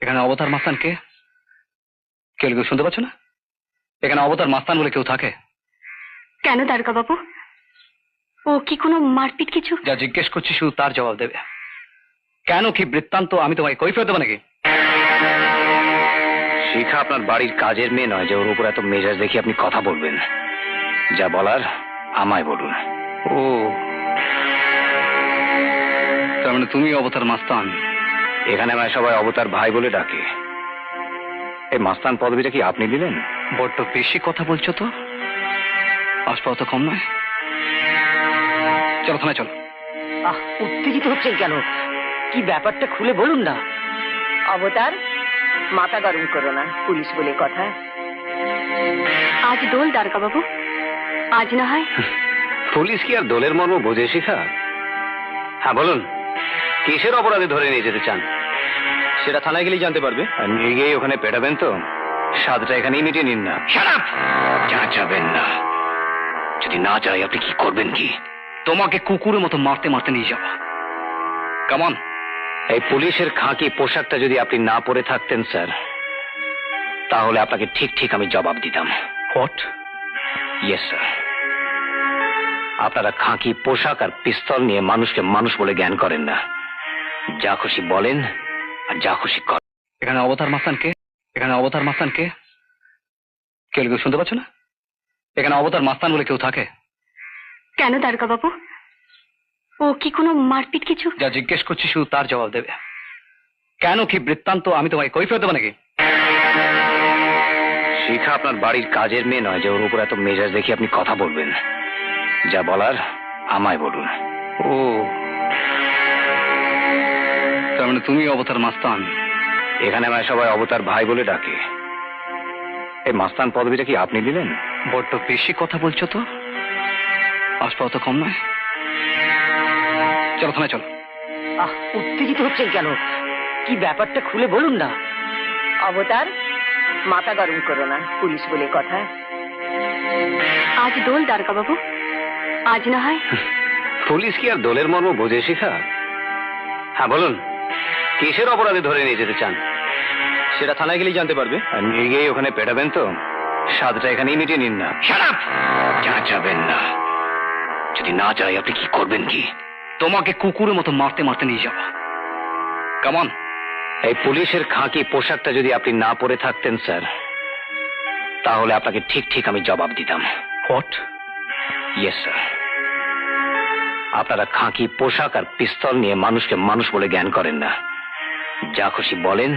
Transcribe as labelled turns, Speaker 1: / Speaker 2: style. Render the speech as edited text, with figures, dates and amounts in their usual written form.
Speaker 1: এখানে অবতার মাস্তান কে? কেউ কেউ শুনতে পাচ্ছ না? এখানে অবতার মাস্তান বলে কেউ থাকে?
Speaker 2: কেন দারোগা বাবু? ও কি কোনো মারপিট কিছু?
Speaker 1: যা জিজ্ঞেস করছি শুধু তার জবাব দেবে। কেন, কি বৃত্তান্ত আমি তোমায় কৈফিয়ত দেবো নাকি? শিখা আপনার বাড়ির কাজের মেয়ে নয় যে ওর উপর এত মেজাজ দেখি আপনি কথা বলবেন। যা বলার আমায় বলুন। ও তার মানে তুমি অবতার মাস্তান? এখানে আমায় সবাই অবতার ভাই বলে ডাকে। এই মাস্তান পদবিটা কি আপনি দিলেন? বড্ড বেশি কথা বলছো তো, আসপাও তো কম নয়। চলো থানায় চলো।
Speaker 3: উত্তেজিত হচ্ছেন কেন? কি ব্যাপারটা খুলে বলুন না।
Speaker 4: অবতার, মাথা গরম করো না, পুলিশ বলে কথা।
Speaker 2: আজ দোল দারোগা বাবু, আজ না হয়।
Speaker 1: পুলিশ কি আর দলের মর্ম বোঝে শিখা? হ্যাঁ বলুন, কিসের অপরাধে ধরে নিয়ে যেতে চান? সেটা থানায় গেলেই জানতে পারবে। আর নিয়ে গিয়ে ওখানে পেটাবেন তো? স্বাদটা এখানেই মিটিয়ে নিন না। যাবেন না। যদি না চাই আপনি কি করবেন? কি তোমাকে কুকুরের মতো মারতে মারতে নিয়ে যাওয়া। কেমন? এই পুলিশের খাঁকি পোশাকটা যদি আপনি না পরে থাকতেন স্যার, তাহলে আপনাকে ঠিক ঠিক আমি জবাব দিতাম। হোয়াট? Yes sir. আপনারা খাঁকি পোশাক আর পিস্তল নিয়ে মানুষকে মানুষ বলে জ্ঞান করেন না। যা খুশি বলেন আর যা খুশি করেন। এখানে অবতার মাস্তান কে? এখানে অবতার মাস্তান কে? কেউ কেউ শুনতে পাচ্ছ না? এখানে অবতার মাস্তান বলে কেউ থাকে?
Speaker 2: কেন দারোগা বাবু? ও কি কোনো মারপিট কিছু?
Speaker 1: যা জিজ্ঞেস করছি শুধু তার জবাব দেবে। কেন, কি বৃত্তান্ত আমি তোমায় কৈফিয়ত দেবো নাকি? শিখা আপনার বাড়ির কাজের মেয়ে নয় যে ওর উপর এত মেজাজ দেখি আপনি কথা বলবেন। যা বলার আমায় বলুন। ও তার মানে তুমি অবতার মাস্তান? এখানে আমায় সবাই অবতার ভাই বলে ডাকে। এই মাস্তান পদবিটা কি আপনি দিলেন? বড্ড বেশি কথা বলছো তো, আসপাও তো কম নয়। চলো থানায় চলো।
Speaker 3: উত্তেজিত হচ্ছেন কেন? কি ব্যাপারটা খুলে বলুন না।
Speaker 4: অবতার, মাথা গরম করো না, পুলিশ বলে কথা।
Speaker 2: আজ দোল দারোগা বাবু, আজ না হয়।
Speaker 1: পুলিশ কি আর দলের মর্ম বোঝে শিখা? হ্যাঁ বলুন, কিসের অপরাধে ধরে নিয়ে যেতে চান? সেটা থানায় গেলেই জানতে পারবে। আর নিয়ে গিয়ে ওখানে পেটাবেন তো? স্বাদটা এখানেই মিটিয়ে নিন না। যাবেন না। যদি না চাই আপনি কি করবেন? কি তোমাকে কুকুরের মতো মারতে মারতে নিয়ে যাওয়া। কেমন? এই পুলিশের খাঁকি পোশাকটা যদি আপনি না পরে থাকতেন স্যার, তাহলে আপনাকে ঠিক ঠিক আমি জবাব দিতাম। হোয়াট? Yes sir. আপনারা খাঁকি পোশাক আর পিস্তল নিয়ে মানুষকে মানুষ বলে জ্ঞান করেন না। যা খুশি বলেন